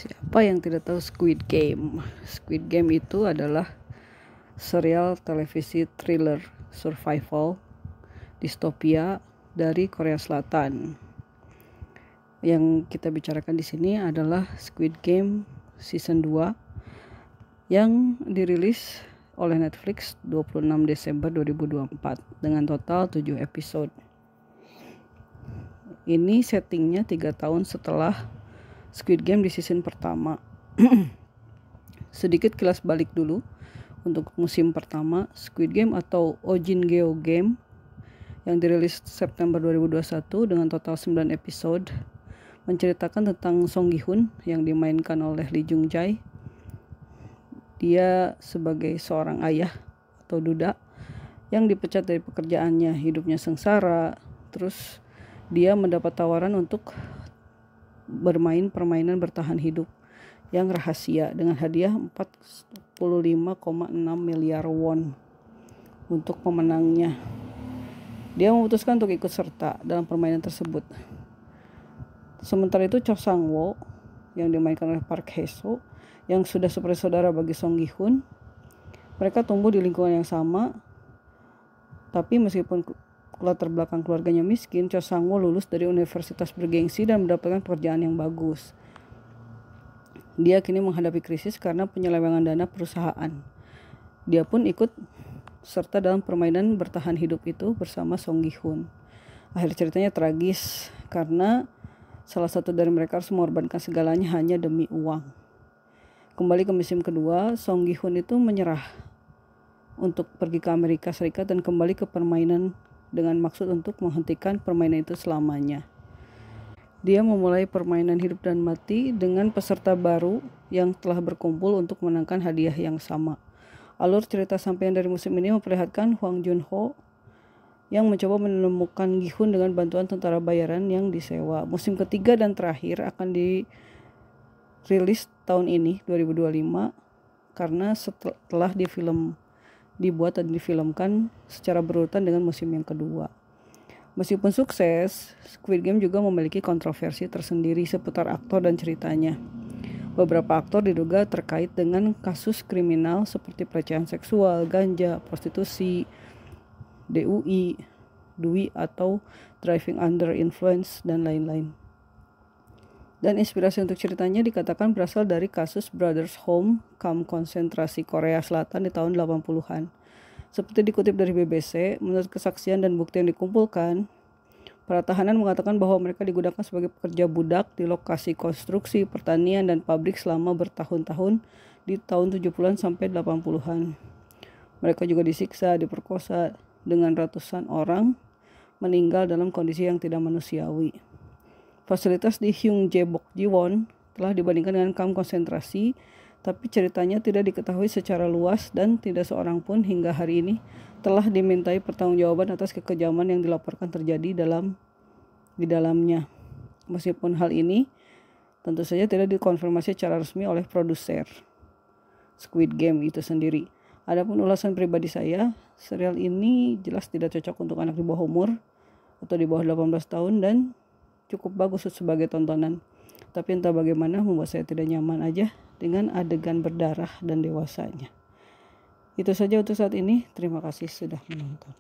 Siapa yang tidak tahu Squid Game? Squid Game itu adalah serial televisi thriller survival distopia dari Korea Selatan. Yang kita bicarakan di sini adalah Squid Game season 2 yang dirilis oleh Netflix 26 Desember 2024 dengan total 7 episode. Ini settingnya 3 tahun setelah Squid Game di season pertama. Sedikit kilas balik dulu untuk musim pertama. Squid Game atau Ojin Geo Game yang dirilis September 2021 dengan total 9 episode menceritakan tentang Song Gi-hun yang dimainkan oleh Lee Jung Jae. Dia sebagai seorang ayah atau duda yang dipecat dari pekerjaannya, hidupnya sengsara. Terus dia mendapat tawaran untuk bermain permainan bertahan hidup yang rahasia dengan hadiah 45,6 miliar won untuk pemenangnya. Dia memutuskan untuk ikut serta dalam permainan tersebut. Sementara itu Cho Sang-woo yang dimainkan oleh Park Hae-soo yang sudah seperti saudara bagi Song Gi-hun. Mereka tumbuh di lingkungan yang sama, tapi meskipun latar belakang keluarganya miskin, Cho Sang-woo lulus dari universitas bergengsi dan mendapatkan pekerjaan yang bagus. Dia kini menghadapi krisis karena penyelewengan dana perusahaan. Dia pun ikut serta dalam permainan bertahan hidup itu bersama Song Gi-hun. Akhir ceritanya tragis karena salah satu dari mereka harus mengorbankan segalanya hanya demi uang. Kembali ke musim kedua, Song Gi-hun itu menyerah untuk pergi ke Amerika Serikat dan kembali ke permainan dengan maksud untuk menghentikan permainan itu selamanya. Dia memulai permainan hidup dan mati dengan peserta baru yang telah berkumpul untuk menangkan hadiah yang sama. Alur cerita sampaian dari musim ini memperlihatkan Hwang Jun-ho yang mencoba menemukan Gi-hun dengan bantuan tentara bayaran yang disewa. Musim ketiga dan terakhir akan dirilis tahun ini 2025 karena setelah dibuat dan difilmkan secara berurutan dengan musim yang kedua. Meskipun sukses, Squid Game juga memiliki kontroversi tersendiri seputar aktor dan ceritanya. Beberapa aktor diduga terkait dengan kasus kriminal seperti pelecehan seksual, ganja, prostitusi, DUI, atau driving under influence, dan lain-lain. Dan inspirasi untuk ceritanya dikatakan berasal dari kasus Brothers Home kamp konsentrasi Korea Selatan di tahun 80-an. Seperti dikutip dari BBC, menurut kesaksian dan bukti yang dikumpulkan, para tahanan mengatakan bahwa mereka digunakan sebagai pekerja budak di lokasi konstruksi, pertanian, dan pabrik selama bertahun-tahun di tahun 70-an sampai 80-an. Mereka juga disiksa, diperkosa, dengan ratusan orang meninggal dalam kondisi yang tidak manusiawi. Fasilitas di Hyungjae-bok Jiwon telah dibandingkan dengan kamp konsentrasi, tapi ceritanya tidak diketahui secara luas dan tidak seorang pun hingga hari ini telah dimintai pertanggungjawaban atas kekejaman yang dilaporkan terjadi di dalamnya. Meskipun hal ini tentu saja tidak dikonfirmasi secara resmi oleh produser Squid Game itu sendiri. Adapun ulasan pribadi saya, serial ini jelas tidak cocok untuk anak di bawah umur atau di bawah 18 tahun dan cukup bagus sebagai tontonan. Tapi entah bagaimana membuat saya tidak nyaman aja dengan adegan berdarah dan dewasanya. Itu saja untuk saat ini. Terima kasih sudah menonton.